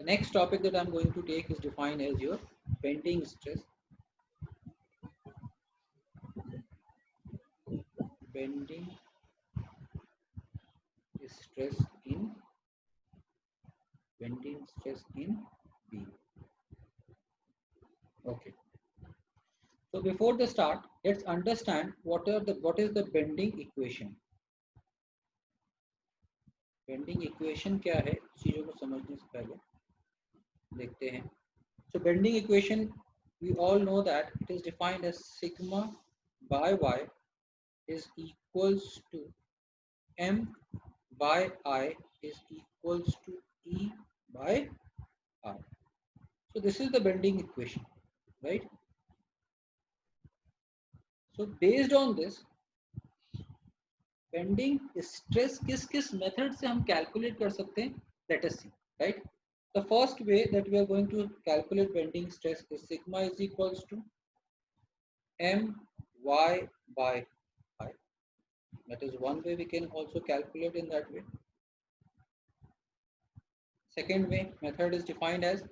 next topic that I'm going to take is defined as your bending stress. Bending stress in beam. Okay. So before the start, let's understand what is the bending equation. Bending equation क्या है, चीजों को समझने से पहले देखते हैं. So bending equation, we all know that it is defined as sigma by y is equals to m by I is equals to E by R. So this is the bending equation, right? So based on this, bending stress किस किस method से हम calculate कर सकते हैं, let us see. Right, the first way that we are going to calculate bending stress is sigma is equals to m y by I. That is one way we can also calculate in that way. Second way method is defined as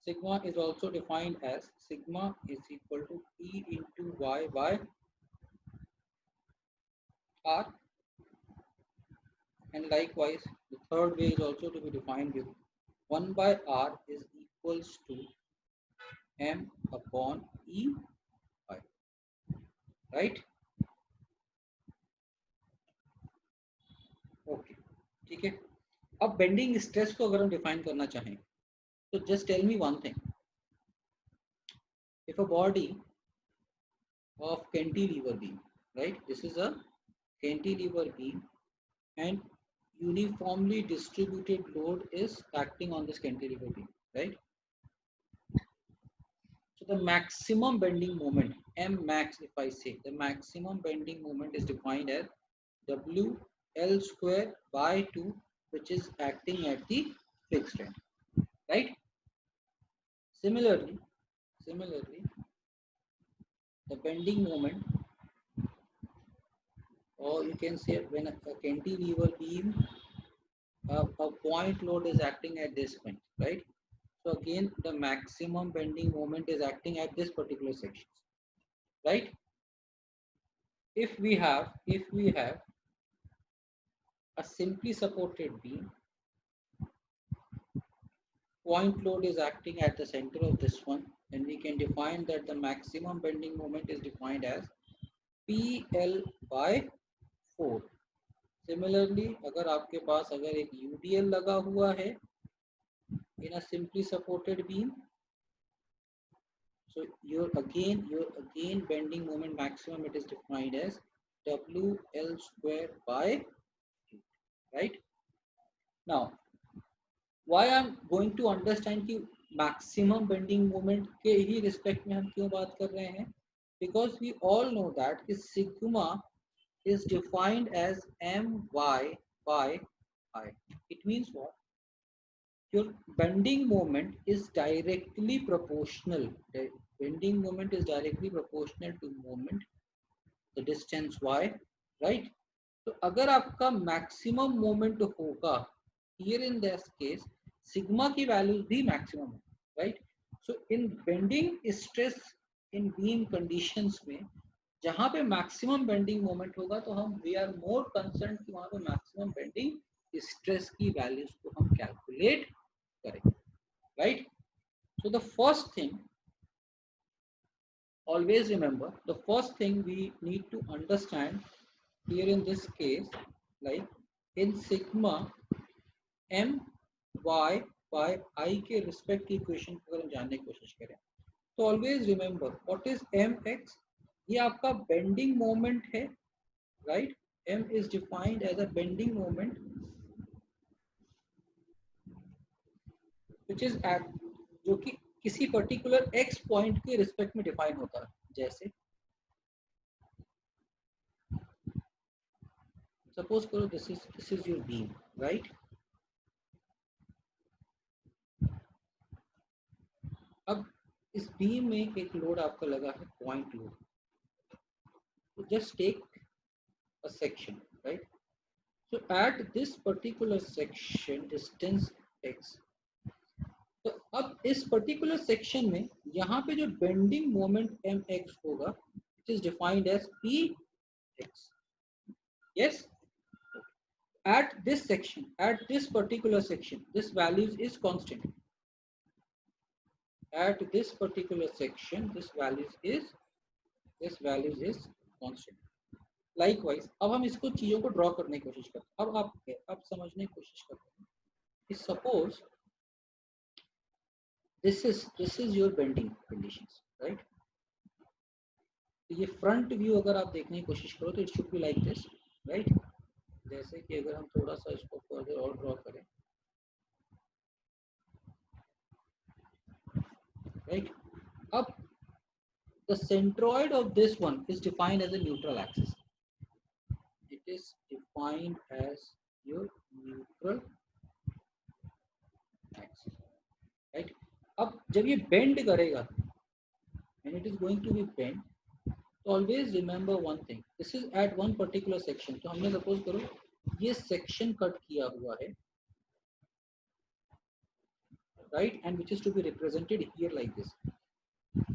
sigma is also defined as sigma is equal to E into y by R. And likewise, the third way is also to be defined with 1 by R is equals to M upon E by. Right? Okay. ठीक है. अब bending stress को अगर हम define करना चाहें तो just tell me one thing. If a body of cantilever beam, right? This is a cantilever beam and uniformly distributed load is acting on this cantilever beam, right? So the maximum bending moment, M max, if I say, the maximum bending moment is defined as W L square by 2, which is acting at the fixed end, right? Similarly, the bending moment, or you can say when a cantilever beam, a point load is acting at this point, right? So again, the maximum bending moment is acting at this particular section, right? If we have a simply supported beam, point load is acting at the center of this one, and we can define that the maximum bending moment is defined as PL by 4. Similarly, अगर आपके पास अगर एक UDL लगा हुआ है in a simply supported beam, so your again bending moment maximum, it is defined as WL square by 2, right? Now, why I'm going to understand कि maximum bending moment के ही respect में हम क्यों बात कर रहे हैं? Because we all know that कि sigma is defined as my by I. It means what? Your bending moment is directly proportional. The bending moment is directly proportional to moment, the distance y, right? तो अगर आपका maximum moment होगा, here in this case, sigma की values भी maximum है, right? So in bending stress in beam conditions में जहाँ पे maximum bending moment होगा तो हम we are more concerned कि वहाँ पे maximum bending stress की values को हम calculate करें, right? So the first thing, always remember, the first thing we need to understand here in this case, like in sigma m y by I के respect की equation को अगर हम जानने की कोशिश करें तो always remember what is mx, ये आपका bending moment है, right? M is defined as a bending moment which is at जो कि किसी पर्टिकुलर x पॉइंट के रिस्पेक्ट में डिफाइन होता है. जैसे सपोज करो this is your beam, right? अब इस बीम में एक लोड आपका लगा है पॉइंट लोड. तो just take a section, right? So at this particular section, distance x, अब इस पर्टिकुलर सेक्शन में यहाँ पे जो बेंडिंग मोमेंट एम एक्स होगा, it is defined as P x. Yes, at this section, at this particular section, this value is constant. At this particular section, this value is constant. Likewise, अब हम इसको चीजों को draw करने की कोशिश करते हैं. अब समझने की कोशिश करते हैं कि suppose this is your bending conditions, right? तो ये फ्रंट व्यू अगर आप देखने की कोशिश करो तो it should be like this, right? जैसे कि अगर हम थोड़ा सा इसको फर्दर और ड्रॉ करें, राइट? अब the centroid of this one is defined as a neutral axis. It is defined as your neutral axis, right? अब जब ये bend करेगा, when it is going to be bent, so always remember one thing. This is at one particular section. तो हमने suppose करो ये section cut किया हुआ है, right? And which is to be represented here like this.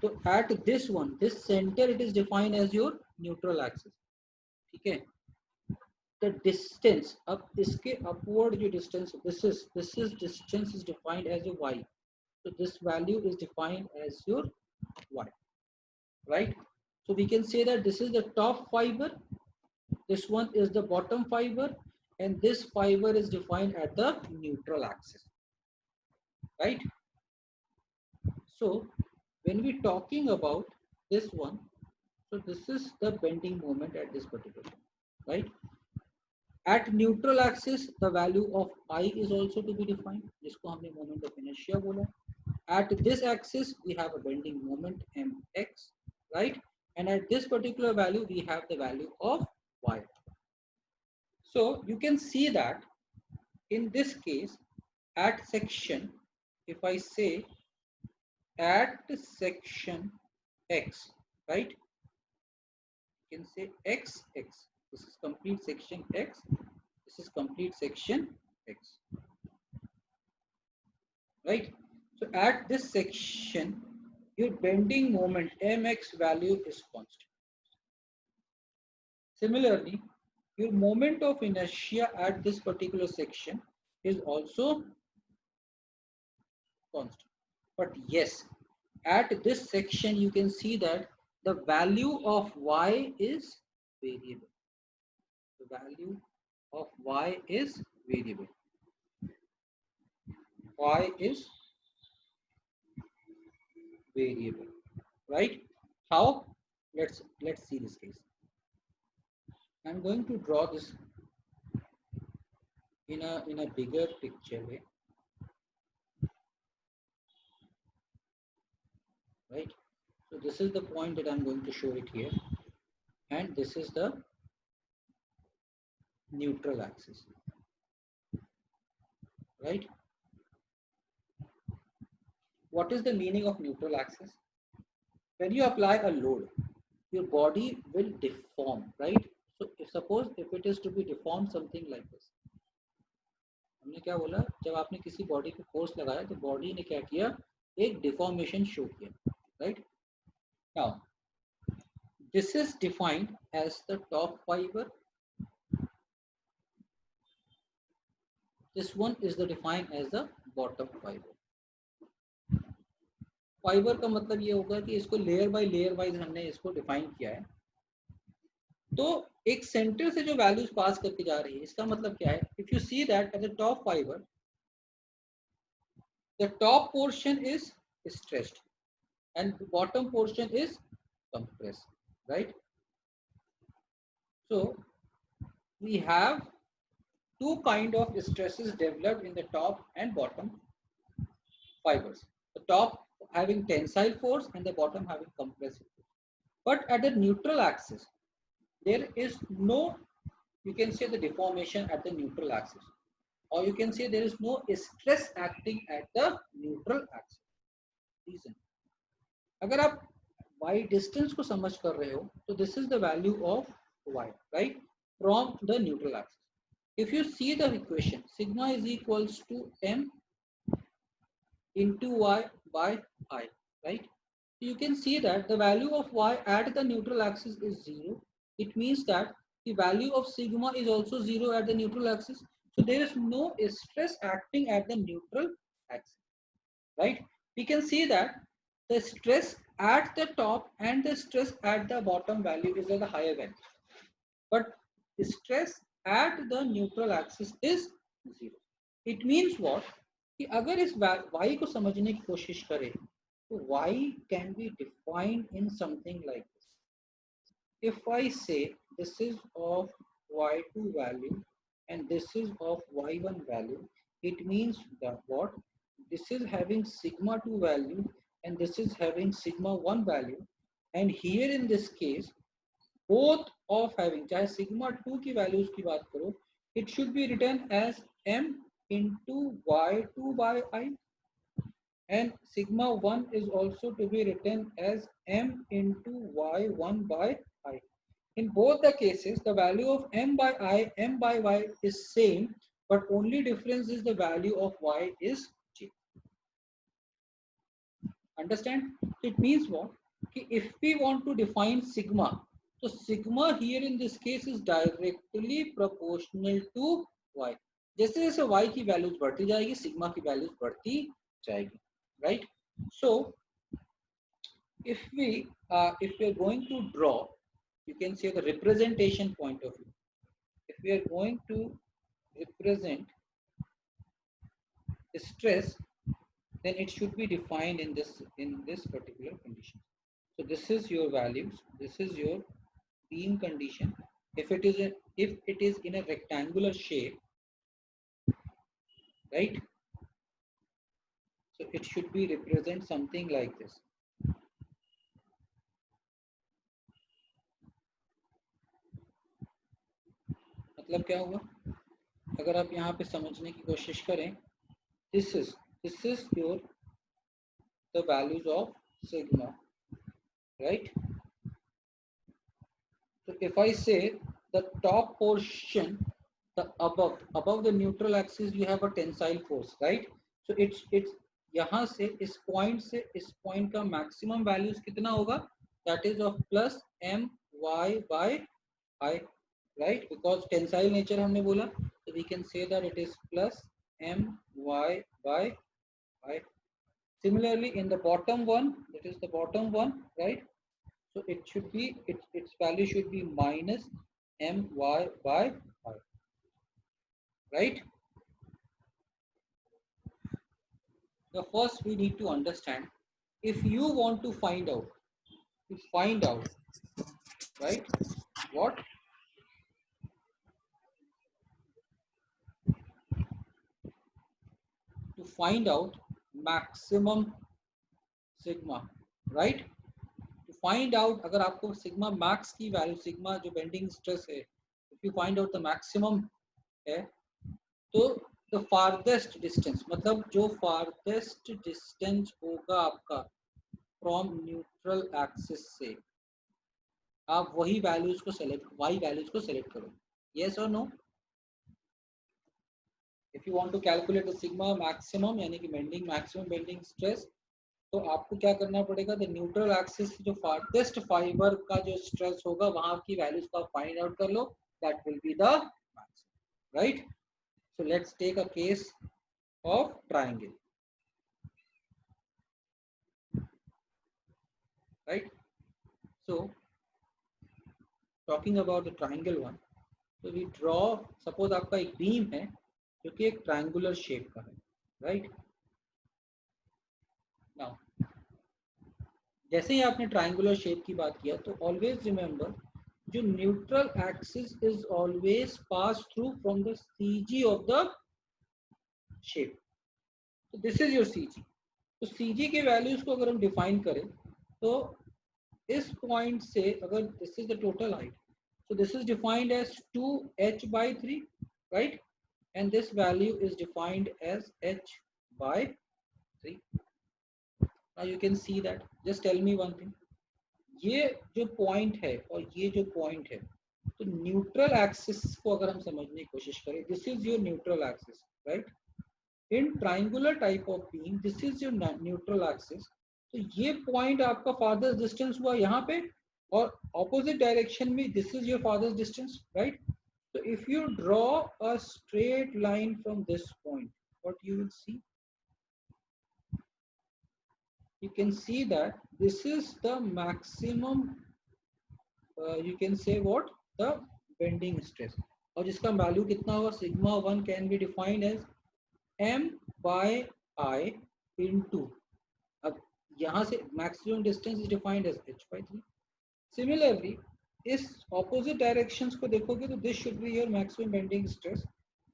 So at this one, this center, it is defined as your neutral axis. ठीक है? The distance, अब इसके upward जो distance, this is distance is defined as your y. So this value is defined as your y, right? So we can say that this is the top fiber, this one is the bottom fiber, and this fiber is defined at the neutral axis, right? So when we talking about this one, so this is the bending moment at this particular point, right? At neutral axis, the value of I is also to be defined, जिसको हमने moment of inertia बोला. At this axis, we have a bending moment mx, right? And at this particular value, we have the value of y. So you can see that in this case, at section, if I say at section x, right? You can say x. This is complete section x. This is complete section x, right? So at this section, your bending moment mx value is constant. Similarly, your moment of inertia at this particular section is also constant. But yes, at this section, you can see that the value of y is variable. The value of y is variable. Y is variable, right? How? Let's see this case. I'm going to draw this in a bigger picture way, right? So this is the point that I'm going to show it here, and this is the neutral axis, right? What is the meaning of neutral axis? When you apply a load, your body will deform, right? So suppose if it is to be deformed something like this, हमने क्या बोला, जब आपने किसी body पे force लगाया तो body ने क्या किया, एक डिफॉर्मेशन शो किया, right? Now this is defined as the top fiber, this one is the defined as the bottom fiber. Fibre का मतलब ये होगा कि इसको लेयर बाय लेयर वाइज हमने इसको डिफाइन किया है. तो एक सेंटर से जो वैल्यूज पास करके जा रही है, इसका मतलब क्या है? If you see that at the top fibre, the top portion is stretched and the bottom portion is compressed, right? So we have two kind of stresses developed in the top and bottom fibers. The top having tensile force and the bottom having compressive force. But at the neutral axis, there is no, you can say, the deformation at the neutral axis, or you can say there is no stress acting at the neutral axis. Reason, अगर आप y distance को समझ कर रहे हो तो this is the value of y, right, from the neutral axis. If you see the equation, sigma is equals to m into y by I, right? You can see that the value of y at the neutral axis is 0. It means that the value of sigma is also 0 at the neutral axis. So there is no stress acting at the neutral axis, right? We can see that the stress at the top and the stress at the bottom value is at the higher value. But stress at the neutral axis is 0. It means what? कि अगर इस y को समझने की कोशिश करें तो y can be defined in something like this. If I say this is of y2 value and this is of y1 value, it means that what? This is having sigma 2 value and this is having sigma 1 value, and here in this case both of having, चाहे sigma 2 की values की बात करो, it should be written as m into y2 by I, and sigma 1 is also to be written as m into y1 by I. In both the cases, the value of m by I, m by y is same, but only difference is the value of y is j. Understand? It means what? If we want to define sigma, so sigma here in this case is directly proportional to y. जैसे जैसे y की values बढ़ती जाएगी sigma की values बढ़ती जाएगी, right? So if we are going to draw, you can say the representation point of view. If we are going to represent stress, then it should be defined in this particular condition. So this is your values, this is your beam condition. If it is in a rectangular shape, right? So it should be represent something like this. मतलब क्या होगा? अगर आप यहाँ पे समझने की कोशिश करें, this is your the values of sigma, right? So if I say the top portion, the above the neutral axis, you have a tensile force, right? So it's यहाँ से इस point का maximum values कितना होगा? That is of plus m y by I, right? Because tensile nature हमने बोला, so we can say that it is plus m y by I. Similarly, in the bottom one, that is the bottom one, right? So it should be its value should be minus my by I, right? The first we need to understand, if you want to find out, right? What? To find out maximum sigma, right? To find out अगर आपको sigma max की value, sigma जो bending stress है, if you find out the maximum है, तो the farthest distance, मतलब जो farthest distance होगा आपका from neutral axis से, आप वही values को select, y values को select करो. Yes or no? If you want to calculate the sigma maximum यानी कि bending maximum bending stress, तो आपको क्या करना पड़ेगा? द न्यूट्रल एक्सिस जो फारथेस्ट फाइबर का जो स्ट्रेस होगा वहां की वैल्यूज को आप फाइंड आउट कर लो, that will be the maximum, right? So let's take a case of triangle, right? So talking about the triangle one, तो वी ड्रॉ, सपोज आपका एक बीम है जो कि एक ट्रायंगुलर शेप का है, राइट? नाउ जैसे ही आपने ट्रायंगुलर शेप की बात किया, तो ऑलवेज रिमेंबर जो neutral axis is always pass through from the CG of the shape. तो दिस इज योर सीजी. तो सीजी के वैल्यूज को अगर हम डिफाइन करें, तो इस पॉइंट से अगर this is the total height, so this is defined as 2h by 3, right? And this value is defined as h by 3. Now you can see that. Just tell me one thing. ये जो point है और ये जो point है, तो neutral axis को अगर हम समझने की कोशिश करें, this is your neutral axis, right? in triangular type of beam, this is your neutral axis. तो ये point आपका farthest distance हुआ यहाँ पे, और opposite direction में this is your farthest distance, right? So if you draw a straight line from this point, what you will see? You can see that this is the maximum, you can say what, the bending stress, और जिसका value कितना होगा, sigma 1 can be defined as m by I into, अब यहाँ से maximum distance is defined as h by 3. Similarly, इस opposite directions को देखोगे तो this should be your maximum bending stress,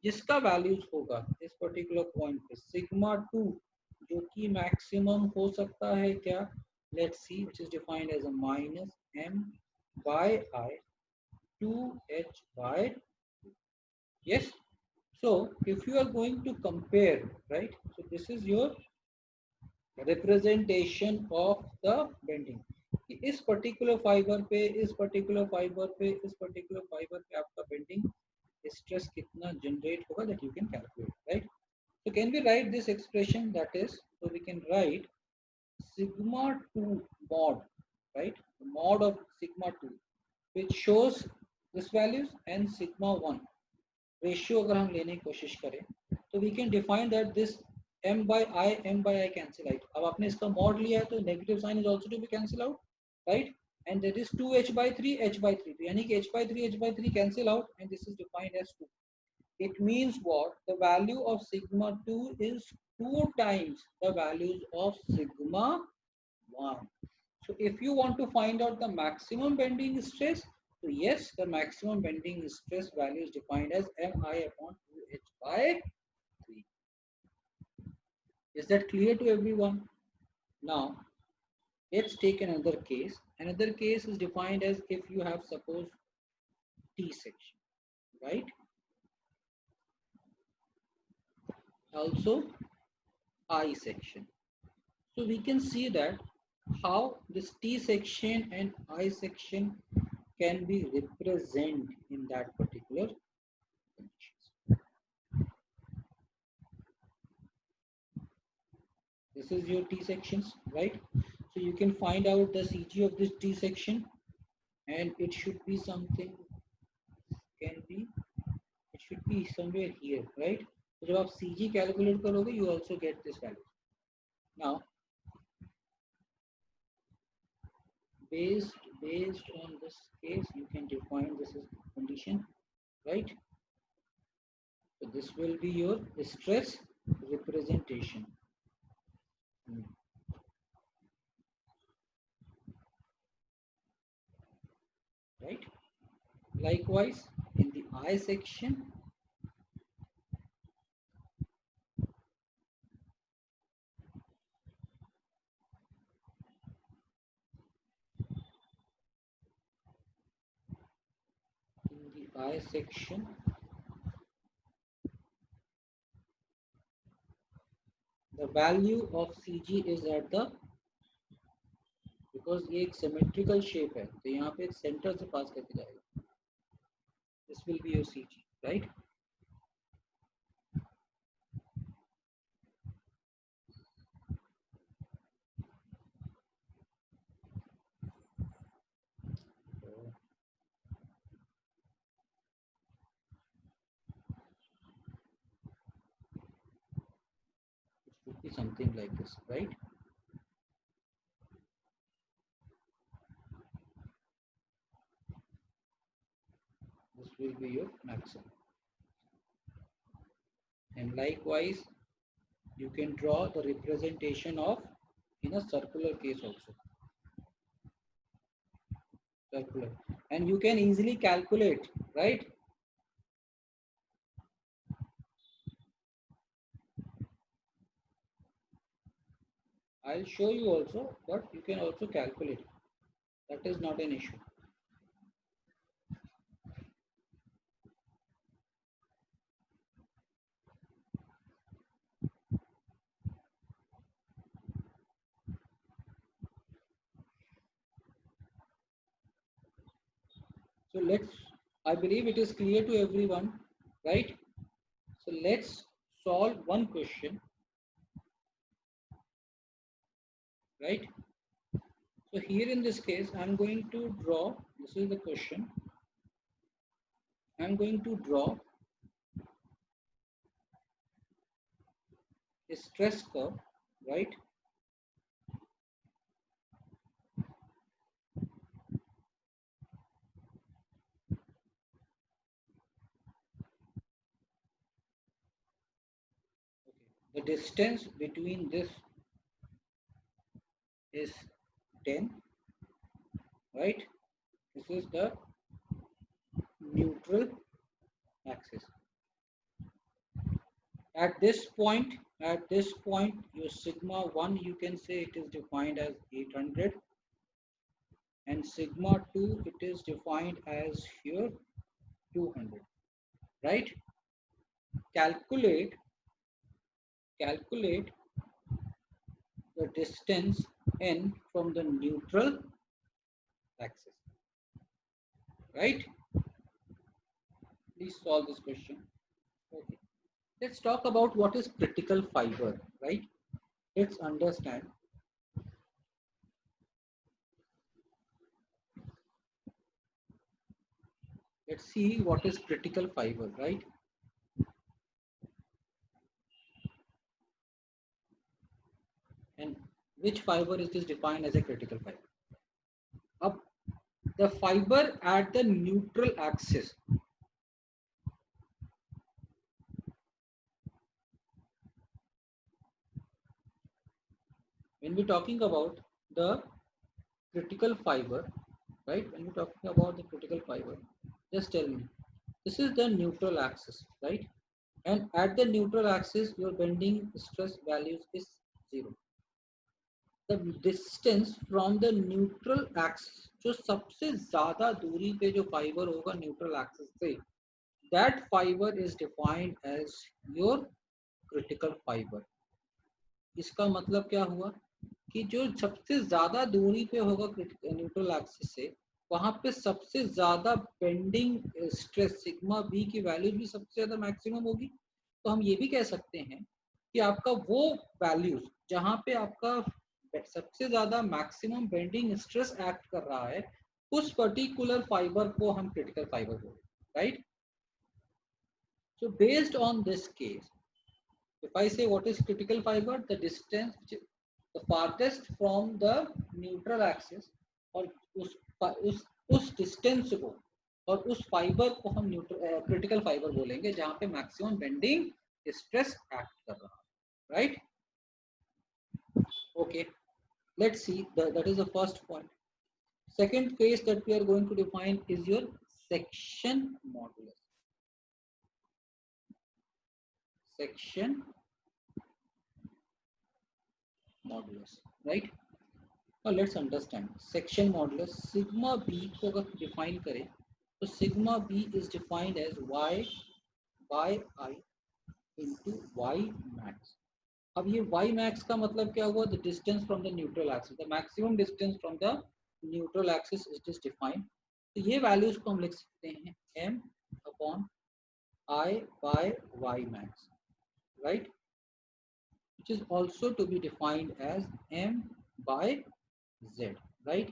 जिसका वैल्यूज होगा इस पर्टिकुलर पॉइंट पे सिग्मा 2, जो कि मैक्सिमम हो सकता है क्या, let's see, which is defined as a minus m by I 2h by, yes. So if you are going to compare, right, so this is your representation of the bending, कि इस particular fibre पे, इस particular fibre पे, इस particular fibre पे आपका bending stress कितना generate होगा, that you can calculate, right? So can we write this expression, that is, so we can write sigma 2 mod, right, the mod of sigma 2, which shows this values, and sigma 1 ratio अगर हम लेने की कोशिश करें, तो we can define that this m by I cancel out. अब आपने इसका mod लिया है तो negative sign is also to be cancel out, right? And that is 2h by 3 h by 3, तो यानी कि h by 3 cancel out, and this is defined as 2. It means what? The value of sigma 2 is 2 times the values of sigma 1. So if you want to find out the maximum bending stress, so yes, the maximum bending stress value is defined as mi upon 2h by 3. Is that clear to everyone? Now let's take another case. Another case is defined as if you have suppose T section, right? Also I section. So we can see that how this T section and I section can be represented in that particular conditions. This is your T sections, right? So you can find out the CG of this T section, and it should be something, it should be somewhere here, right? So जब आप CG calculate करोगे, you also get this value. Now based on this case, you can define this is condition, right? So this will be your stress representation. Right? Likewise, in the I section, the value of CG is at the, because ये एक symmetrical shape है, तो यहाँ पे center से pass करके जाएगा. This will be your CG, right? It should be something like this, right? This will be your maximum. And likewise, you can draw the representation of in a circular case also. Circular. And you can easily calculate, right? I'll show you also, but you can also calculate. That is not an issue. So let's, I believe it is clear to everyone, right? So let's solve one question, right? So here in this case, I'm going to draw, this is the question, I'm going to draw a stress curve, right? The distance between this is 10, right? This is the neutral axis. At this point, your sigma 1, you can say it is defined as 800, and sigma 2, it is defined as here 200, right? Calculate the distance n from the neutral axis, right? Please solve this question. Okay. Let's talk about what is critical fiber, right? Let's understand. Let's see what is critical fiber, right? And which fiber is this defined as a critical fiber? Up the fiber at the neutral axis. When we're talking about the critical fiber, right? When we're talking about the critical fiber, just tell me, this is the neutral axis, right? And at the neutral axis, your bending stress values is 0. The distance from the neutral axis, जो सबसे ज़्यादा दूरी पे जो fibre होगा neutral axis से, that fiber is defined as your critical fiber. इसका मतलब क्या हुआ कि जो सबसे ज़्यादा दूरी पे होगा न्यूट्रल एक्सिस से, वहाँ पे सबसे ज़्यादा बेंडिंग स्ट्रेस सिग्मा बी की वैल्यू भी सबसे ज़्यादा मैक्सिमम होगी. तो हम ये भी कह सकते हैं कि आपका वो वैल्यूज जहाँ पे आपका सबसे ज्यादा मैक्सिमम बेंडिंग स्ट्रेस एक्ट कर रहा है, उस पर्टिकुलर फाइबर को हम क्रिटिकल फाइबर बोलते हैं, right? So based on this case, if I say what is critical fiber, the distance which is the farthest from the neutral axis, और उस डिस्टेंस को और उस फाइबर को हम क्रिटिकल फाइबर बोलेंगे जहां पे मैक्सिमम बेंडिंग स्ट्रेस एक्ट कर रहा है, right? Okay, let's see, that is the first point. Second case that we are going to define is your section modulus. Section modulus, right? Now let's understand section modulus. Sigma b को अगर define करें तो sigma b is defined as y by I into y max. अब ये y max का मतलब क्या हुआ? The distance from the neutral axis, the maximum distance from the neutral axis is defined. तो ये values को हम लिख सकते हैं m upon I by y max, right? Which is also to be defined as m by z, right?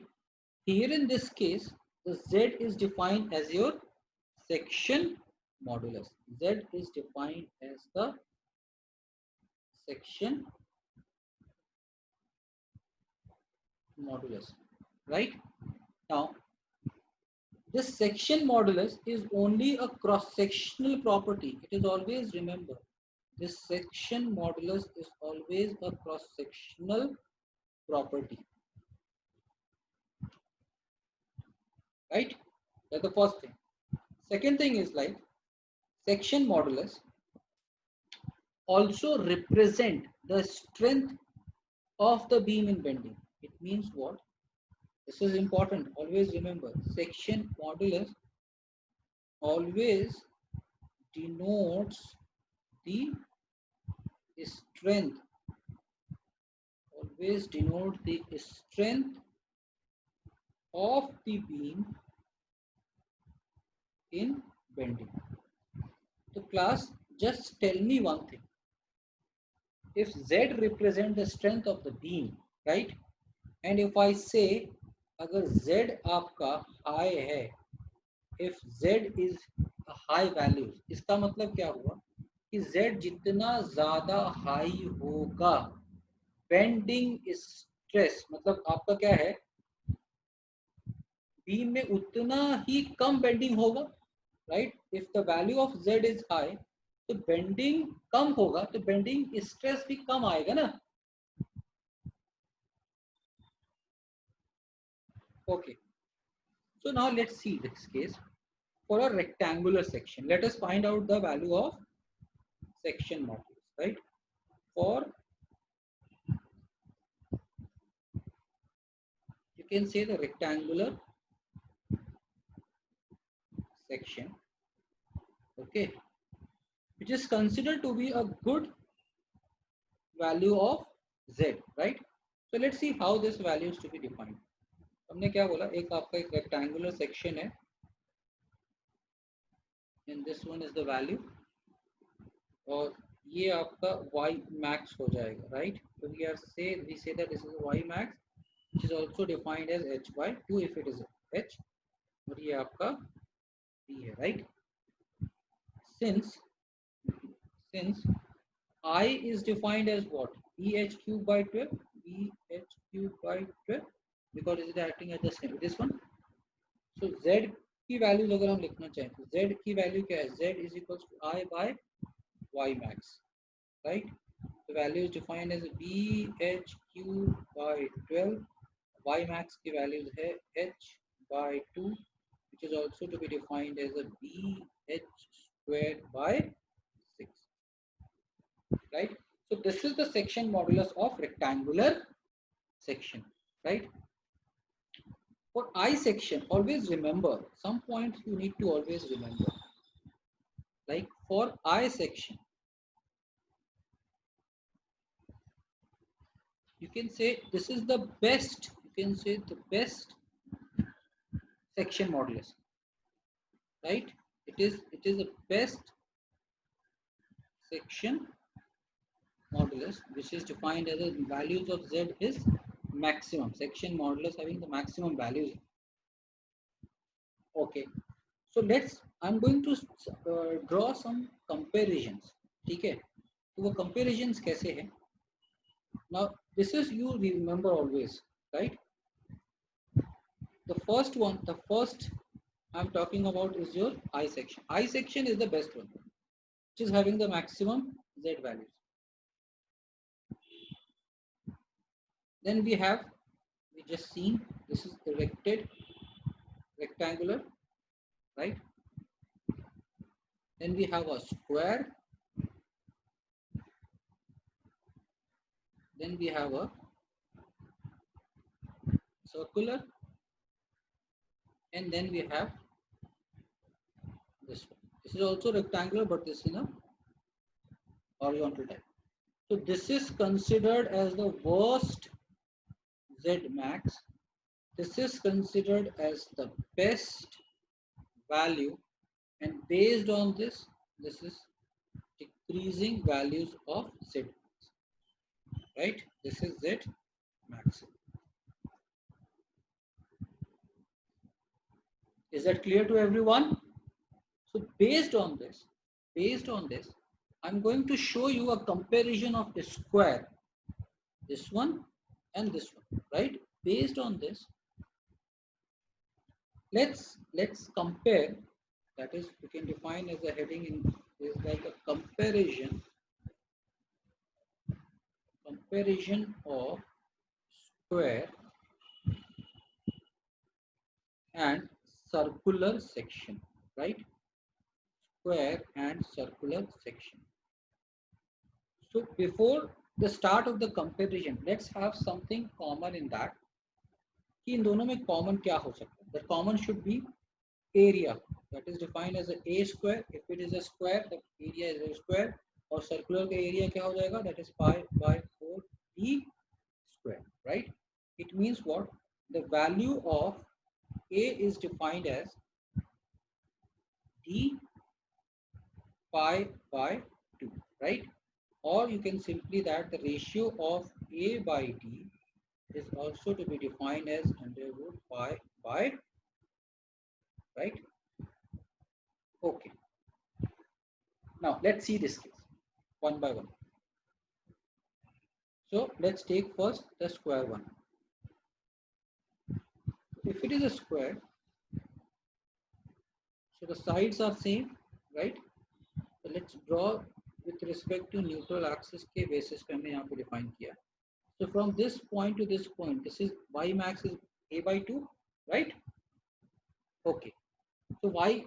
Here in this case, the z is defined as your section modulus. Z is defined as the section modulus, right? Now, this section modulus is only a cross-sectional property. It is always, remember, this section modulus is always a cross-sectional property, right? That's the first thing. Second thing is like section modulus also represent the strength of the beam in bending. It means what? This is important. Always remember, section modulus always denotes the strength. Always denote the strength of the beam in bending. So class, just tell me one thing. if Z represent the strength of the beam, right? And if I say अगर Z आपका high है, if Z is a high values, इसका मतलब क्या हुआ कि Z जितना ज्यादा हाई होगा, बेंडिंग स्ट्रेस मतलब आपका क्या है, बीम में उतना ही कम बेंडिंग होगा, right? If the value of Z is high तो बेंडिंग कम होगा, तो बेंडिंग स्ट्रेस भी कम आएगा ना. Okay, so now let's see this case for a rectangular section. Let us find out the value of section modulus, right? For, you can say the rectangular section, okay, which is considered to be a good value of Z, right? So let's see how this value is to be defined. हमने क्या बोला, एक आपका एक rectangular section है, and this one is the value, और ये आपका y max हो जाएगा, right? So we say that this is y max, which is also defined as h by 2 if it is h, और ये आपका b है, right? Since I is defined as what? EH cube by 12, EH cube by 12, because it is acting as the same this one. So Z की values अगर हम लिखना चाहें तो Z की वैल्यू क्या है? Z is equals to I by Y max, right? The value is defined as BH cube by 12. Y max की वैल्यूज है H by 2, which is also to be defined as a BH squared by 6, right? So this is the section modulus of rectangular section, right? For I section, always remember some points you need to always remember. Like for I section, you can say this is the best, you can say the best section modulus, right? It is the best section modulus, which is defined as the values of Z is maximum, section modulus having the maximum values. Okay, so I'm going to draw some comparisons, ठीक है? तो वो comparisons कैसे हैं? Now this is, you remember always, right? The first I'm talking about is your I section. I section is the best one, which is having the maximum Z values. Then we just seen, this is erected rectangular, right? Then we have a square. Then we have a circular. And then we have this one. This is also rectangular, but this is a horizontal type. So this is considered as the worst Z max. This is considered as the best value, and based on this, this is decreasing values of Z max, right? This is Z max. Is that clear to everyone? So based on this, I'm going to show you a comparison of the square, this one and this one, right? Based on this, let's compare. That is, we can define as a heading in is like a comparison of square and circular section, right? Square and circular section. So before the start of the comparison, let's have something common in that. कि इन दोनों में common क्या हो सकता है? The common should be area, that is defined as a square. If it is a square, the area is a square. और circular का area क्या हो जाएगा? That is pi by 4 d square, right? It means what? The value of A is defined as d pi by 2, right? or you can simply that the ratio of A by D is also to be defined as under root pi by, right? Okay. Now let's see this case one by one. So let's take first the square one. If it is a square, so the sides are same, right? So let's draw with respect to neutral axis के basis पे हमने यहाँ पे define किया. So from this point to this point, this is y max is a by 2, right? Okay. So y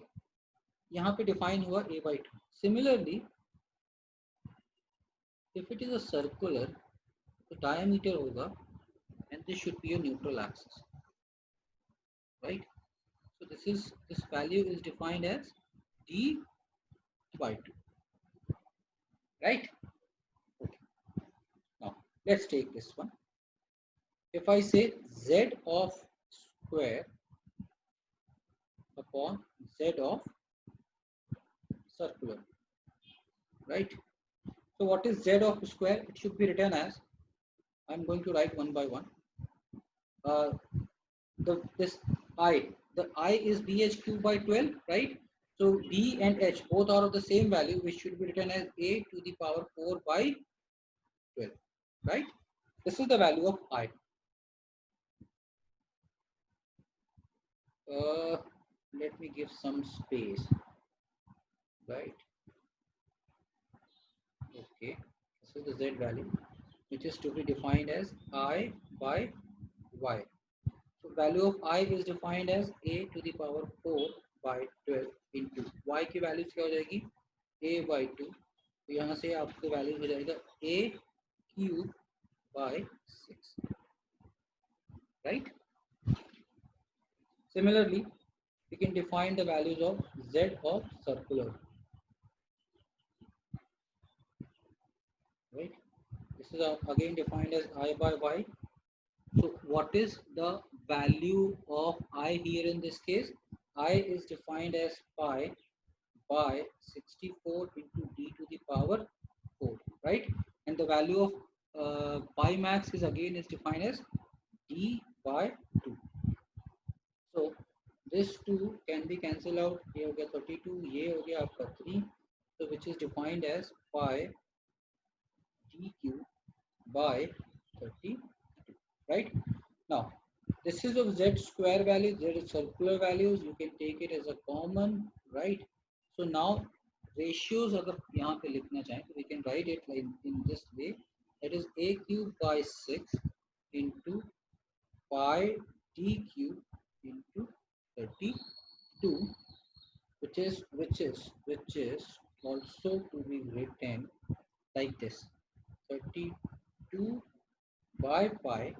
यहाँ पे define हुआ a by 2. Similarly, if it is a circular, the diameter होगा, and this should be a neutral axis, right? So this value is defined as d by 2, right? Okay. Now let's take this one. If I say z of square upon z of circular, right? So what is z of square? It should be written as, I'm going to write one by one. This I, the I is bh cube by 12, right? So b and h both are of the same value, which should be written as a to the power 4 by 12, right? This is the value of I. Let me give some space, right? Okay, this is the z value, which is to be defined as I by y. So value of I is defined as a to the power 4 by 12 into y की values क्या हो जाएगी a by 2. तो यहाँ से आपको values हो जाएगा a cube by 6, right? Similarly, we can define the values of z of circular, right? This is again defined as I by y. So what is the value of I here in this case? I is defined as pi by 64 into d to the power 4, right? And the value of pi max is again is defined as d by 2. So this 2 can be cancelled out. ये हो गया 32, ये हो गया आपका 3. So which is defined as pi d cube by 32, right? Now this is of z square value, z circular values. You can take it as a common, right? So now ratios अगर यहाँ पे लिखना चाहें तो we can write it like in this way. That is a cube by 6 into pi d cube into 32, which is also to be written like this: 32 by pi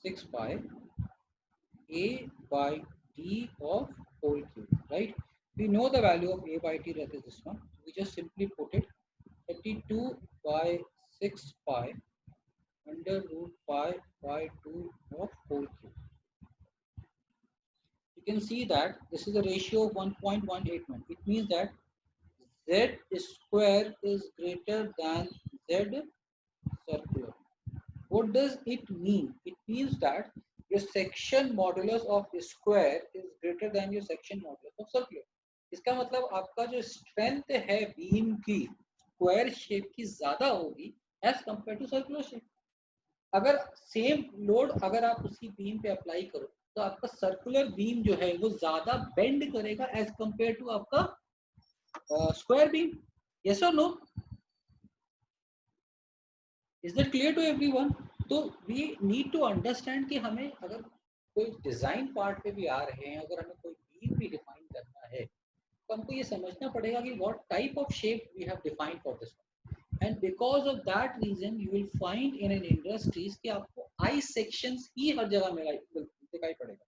6 pi a by d of whole cube, right? We know the value of a by d, that is this one. We just simply put it 32 by 6 pi under root pi by 2 of whole cube. You can see that this is a ratio of 1.181. It means that z square is greater than z circular. What does it mean? It means that your section modulus of square is greater than your section modulus of circular. इसका मतलब आपका जो strength है beam की square shape की ज्यादा होगी as compare to circular shape. अगर सेम लोड अगर आप उसी बीम पे अप्लाई करो तो आपका सर्कुलर बीम जो है वो ज्यादा बेंड करेगा एज कंपेयर टू आपका स्क्वायर बीम. यस और no? Is that clear to everyone? तो वी नीड टू अंडरस्टैंड कि हमें अगर कोई डिजाइन पार्ट पे भी आ रहे हैं, अगर हमें कोई बीम भी डिफाइन करना है तो हमको ये समझना पड़ेगा कि what type of shape we have defined for this. And because of that reason you will find in an industries कि आपको I sections ही हर जगह में दिखाई पड़ेगा.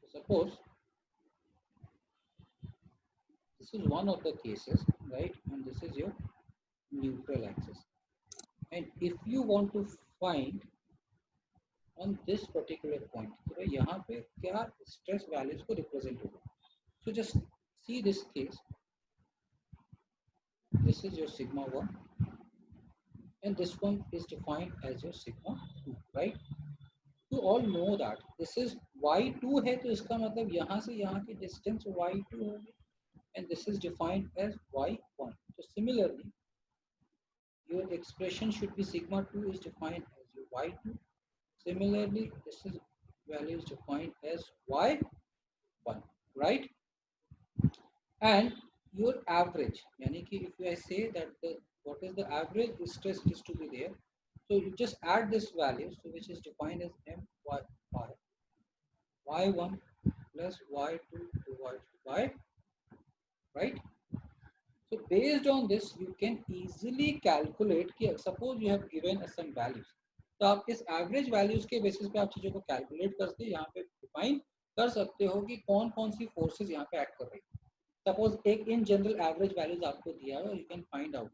So suppose this is one of the cases, right? And this is your neutral axis. And if you want to find on this particular point, तो यहाँ पे क्या stress values को represent होगा. So just see this case. This is your sigma 1 and this one is defined as your sigma 2, right? You all know that this is y2 है, तो इसका मतलब यहाँ से यहाँ की distance y2 होगी and this is defined as y1. So similarly, your expression should be sigma 2 is defined as your y2. Similarly, this is value is defined as y1, right? And your average, yani ki if I say that what is the average stress is to be there, so you just add this value, so which is defined as y1 plus y2 divided by, right? So based on this, you can easily calculate कि suppose you have given us some values, तो आप इस average values के basis पे आप चीज़ों को calculate करके यहाँ पे define कर सकते हो कि कौन कौन सी forces यहाँ पे act कर रही है. Suppose एक in general average values आपको दिया है और you can find out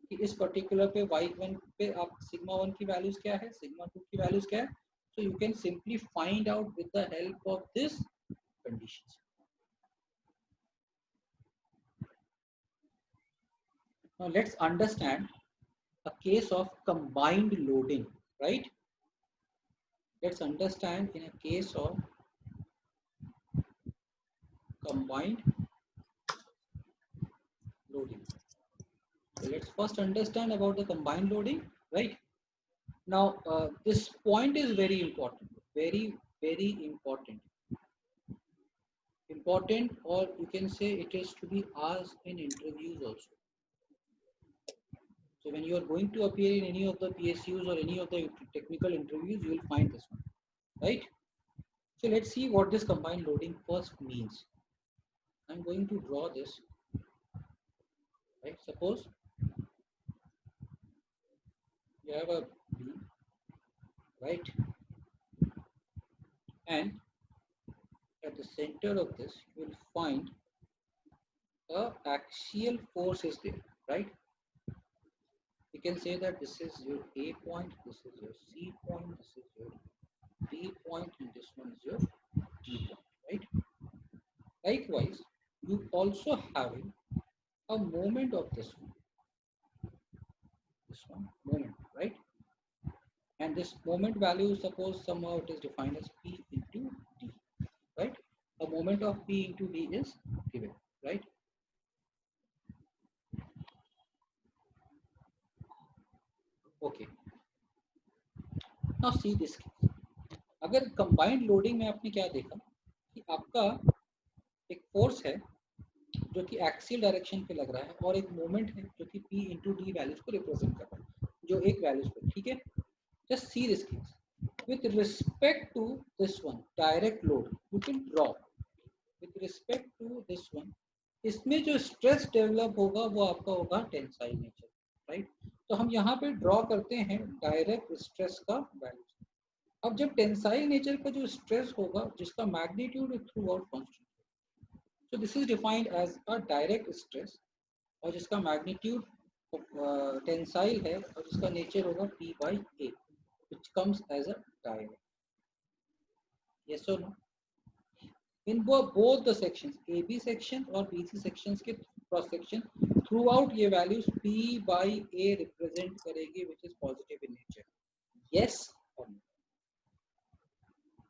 कि इस particular पे y1 पे आप sigma 1 की values क्या है, sigma 2 की values क्या है, so you can simply find out with the help of this conditions. Now let's understand a case of combined loading, right? Let's understand in a case of combined loading. So let's first understand about the combined loading, right? Now this point is very important, very important. Important, or you can say it is to be asked in interviews also. So when you are going to appear in any of the PSUs or any of the technical interviews, you will find this one, right? So let's see what this combined loading first means. I'm going to draw this, right? Suppose you have a beam, right? And at the center of this, you will find a axial force is there, right? You can say that this is your A point, this is your C point, this is your B point, and this one is your D point, right? Likewise, you also having a moment of this one moment, right? And this moment value, suppose somehow it is defined as P into D, right? A moment of P into D is given, right? Okay. Now see this case. अगर combined loading में आपने क्या देखा कि आपका एक force है जो कि एक्सियल डायरेक्शन पे लग रहा है और एक मोमेंट है जो कि P into D वैल्यूज को रिप्रेजेंट कर रहा है जो एक वैल्यूज पे, ठीक है. Just see this case with respect to this one direct load you can draw with respect to this one. इसमें जो स्ट्रेस डेवलप होगा वो आपका होगा टेंसाइल नेचर, राइट? तो हम यहाँ पे ड्रॉ करते हैं डायरेक्ट स्ट्रेस का वैल्यू. अब जब टेंसाइल नेचर का जो स्ट्रेस होगा जिसका magnitude through out constant, so this is defined as a direct stress और जिसका मैग्नीट्यूड टेंसाइल है और जिसका नेचर होगा P by A which comes as a direct. Yes or no? In both the sections, AB section और BC sections के cross section throughout ये values P by A represent करेगी which is positive in nature. Yes or no?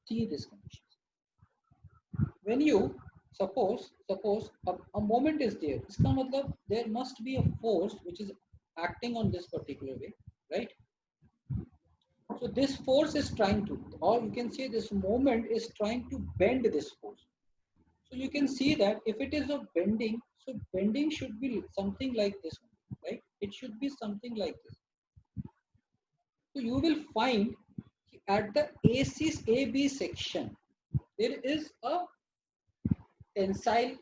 See this condition. When you suppose a moment is there, इसका मतलब there must be a force which is acting on this particular way, right? So this force is trying to, or you can say this moment is trying to bend this force. So you can see that if it is a bending, so bending should be something like this, right? It should be something like this. So you will find at the AB section there is a tensile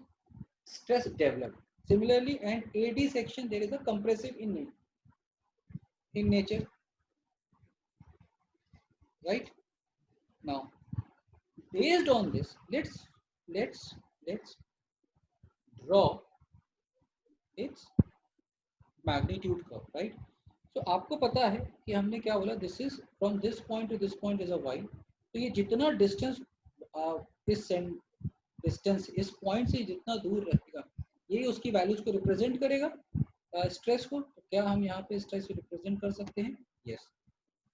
stress developed. Similarly, and AD section there is a compressive in nature, right? Now, based on this, let's draw its magnitude curve, right? तो आपको पता है कि हमने क्या बोला, this is from this point to this point is a y. तो ये जितना डिस्टेंस इस डिस्टेंस इस पॉइंट से जितना दूर रहेगा, यही उसकी वैल्यूज को रिप्रेजेंट करेगा, स्ट्रेस को। तो क्या हम यहाँ पे स्ट्रेस को रिप्रेजेंट कर सकते हैं? Yes,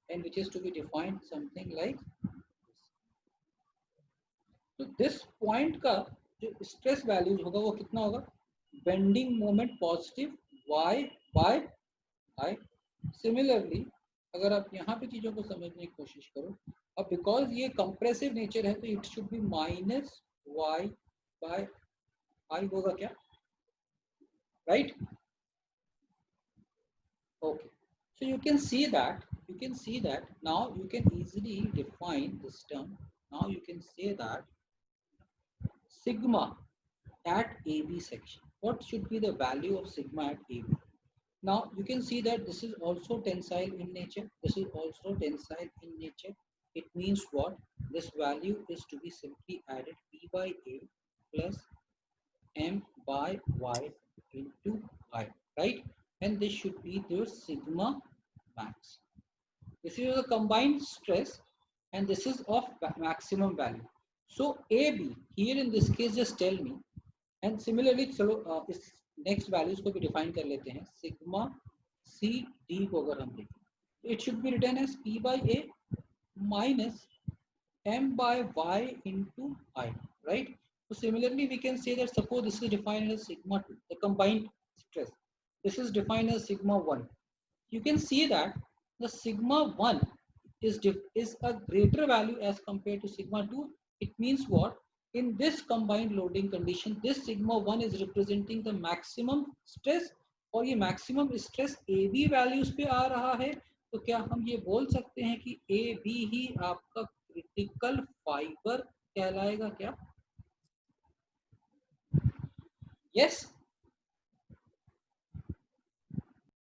and which is to be defined something like, तो दिस पॉइंट का जो स्ट्रेस वैल्यूज होगा वो कितना होगा? Bending moment positive y by i। Similarly अगर आप यहाँ पे चीजों को समझने की कोशिश करो, अब बिकॉज ये कंप्रेसिव नेचर है तो it should be minus y by i होगा क्या? Right, okay, so you can see that now you can easily define this term. Now you can say that sigma at AB section, what should be the value of sigma at AB? Now you can see that this is also tensile in nature, this is also tensile in nature. It means what? This value is to be simply added P by A plus M by Y into I, right? And this should be the sigma max. This is a combined stress and this is of maximum value. So AB here in this case just tell me, and similarly चलो इस next values को भी define कर लेते हैं। Sigma C D को अगर हम देखें, it should be written as P by A minus m by y into I, right? So similarly we can say that suppose this is defined as sigma 2, the combined stress, this is defined as sigma 1. You can see that the sigma 1 is a greater value as compared to sigma 2. It means what? In this combined loading condition, this sigma 1 is representing the maximum stress, और ये maximum stress AB values पे आ रहा है। तो क्या हम ये बोल सकते हैं कि AB ही आपका क्रिटिकल फाइबर कहलाएगा क्या? यस,